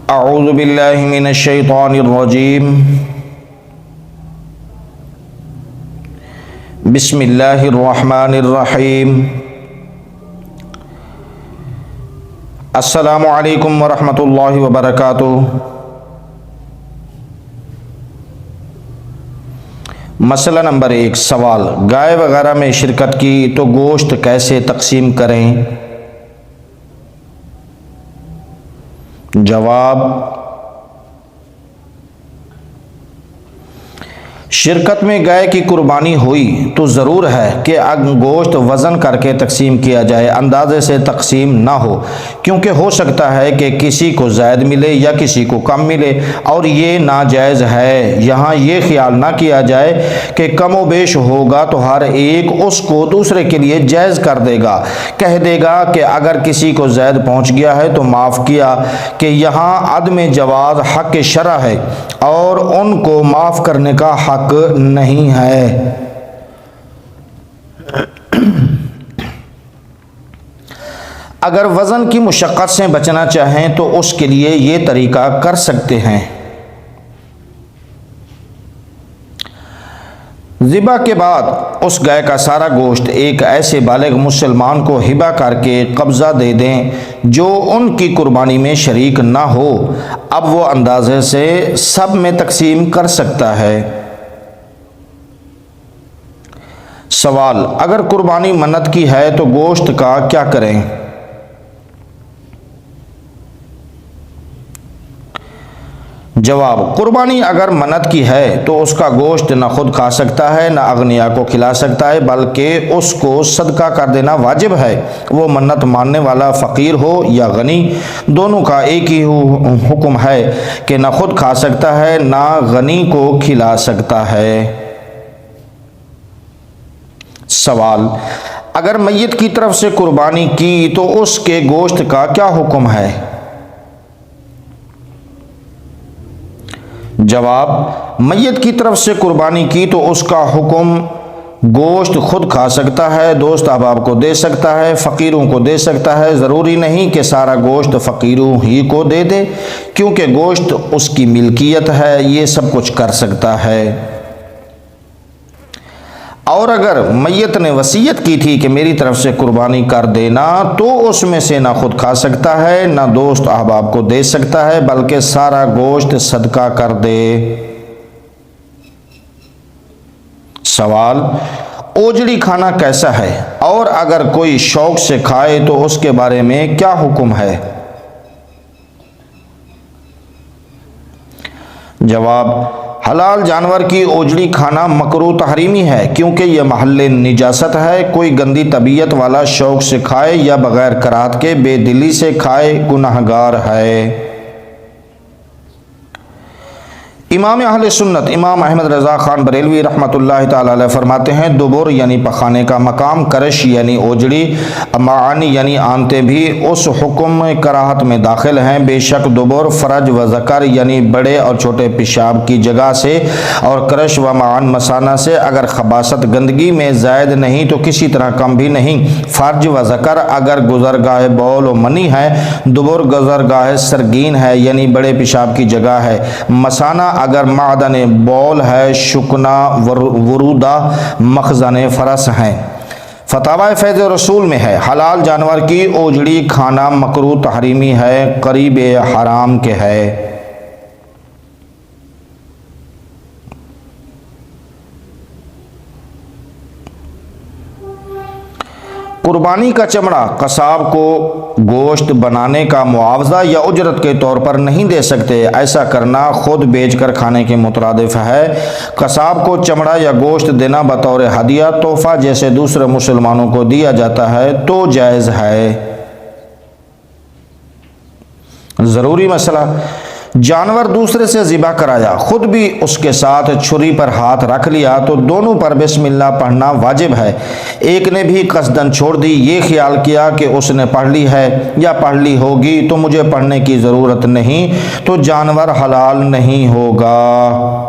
اعوذ باللہ من الشیطان الرجیم بسم اللہ الرحمن الرحیم السلام علیکم ورحمۃ اللہ وبرکاتہ۔ مسئلہ نمبر 1، سوال، گائے وغیرہ میں شرکت کی تو گوشت کیسے تقسیم کریں؟ جواب، شرکت میں گائے کی قربانی ہوئی تو ضرور ہے کہ گوشت وزن کر کے تقسیم کیا جائے، اندازے سے تقسیم نہ ہو، کیونکہ ہو سکتا ہے کہ کسی کو زائد ملے یا کسی کو کم ملے، اور یہ ناجائز ہے۔ یہاں یہ خیال نہ کیا جائے کہ کم و بیش ہوگا تو ہر ایک اس کو دوسرے کے لیے جائز کر دے گا، کہہ دے گا کہ اگر کسی کو زائد پہنچ گیا ہے تو معاف کیا، کہ یہاں عدم جواز حق شرع ہے اور ان کو معاف کرنے کا حق نہیں ہے۔ اگر وزن کی مشقت سے بچنا چاہیں تو اس کے لیے یہ طریقہ کر سکتے ہیں۔ ذبح کے بعد اس گائے کا سارا گوشت ایک ایسے بالغ مسلمان کو ہبہ کر کے قبضہ دے دیں جو ان کی قربانی میں شریک نہ ہو، اب وہ اندازے سے سب میں تقسیم کر سکتا ہے۔ سوال، اگر قربانی منت کی ہے تو گوشت کا کیا کریں؟ جواب، قربانی اگر منت کی ہے تو اس کا گوشت نہ خود کھا سکتا ہے نہ اغنیا کو کھلا سکتا ہے، بلکہ اس کو صدقہ کر دینا واجب ہے۔ وہ منت ماننے والا فقیر ہو یا غنی، دونوں کا ایک ہی حکم ہے کہ نہ خود کھا سکتا ہے نہ غنی کو کھلا سکتا ہے۔ سوال، اگر میت کی طرف سے قربانی کی تو اس کے گوشت کا کیا حکم ہے؟ جواب، میت کی طرف سے قربانی کی تو اس کا حکم گوشت خود کھا سکتا ہے، دوست احباب کو دے سکتا ہے، فقیروں کو دے سکتا ہے، ضروری نہیں کہ سارا گوشت فقیروں ہی کو دے دے، کیونکہ گوشت اس کی ملکیت ہے، یہ سب کچھ کر سکتا ہے۔ اور اگر میت نے وصیت کی تھی کہ میری طرف سے قربانی کر دینا، تو اس میں سے نہ خود کھا سکتا ہے نہ دوست احباب کو دے سکتا ہے، بلکہ سارا گوشت صدقہ کر دے۔ سوال، اوجڑی کھانا کیسا ہے اور اگر کوئی شوق سے کھائے تو اس کے بارے میں کیا حکم ہے؟ جواب، حلال جانور کی اوجڑی کھانا مکروہ تحریمی ہے، کیونکہ یہ محل نجاست ہے۔ کوئی گندی طبیعت والا شوق سے کھائے یا بغیر کراہت کے بے دلی سے کھائے گنہگار ہے۔ امام اہل سنت امام احمد رضا خان بریلوی رحمۃ اللہ تعالی علیہ فرماتے ہیں، دبر یعنی پخانے کا مقام، کرش یعنی اوجڑی، معانی یعنی آنتے بھی اس حکم کراہت میں داخل ہیں۔ بے شک دبر فرج و ذکر یعنی بڑے اور چھوٹے پیشاب کی جگہ سے اور کرش و معان مثانہ سے اگر خباثت گندگی میں زائد نہیں تو کسی طرح کم بھی نہیں۔ فرج و ذکر اگر گزرگاہ بول و منی ہے، دبر گزرگاہ سرگین ہے یعنی بڑے پیشاب کی جگہ ہے، مثانہ اگر معدن بول ہے، شکنا ورودہ مخزن فرس ہیں۔ فتاوی فیض رسول میں ہے، حلال جانور کی اوجڑی کھانا مکروہ تحریمی ہے، قریب حرام کے ہے۔ قربانی کا چمڑا قصاب کو گوشت بنانے کا معاوضہ یا اجرت کے طور پر نہیں دے سکتے، ایسا کرنا خود بیچ کر کھانے کے مترادف ہے۔ قصاب کو چمڑا یا گوشت دینا بطور ہدیہ تحفہ جیسے دوسرے مسلمانوں کو دیا جاتا ہے تو جائز ہے۔ ضروری مسئلہ، جانور دوسرے سے ذبح کرایا، خود بھی اس کے ساتھ چھری پر ہاتھ رکھ لیا تو دونوں پر بسم اللہ پڑھنا واجب ہے۔ ایک نے بھی قصدن چھوڑ دی، یہ خیال کیا کہ اس نے پڑھ لی ہے یا پڑھ لی ہوگی تو مجھے پڑھنے کی ضرورت نہیں، تو جانور حلال نہیں ہوگا۔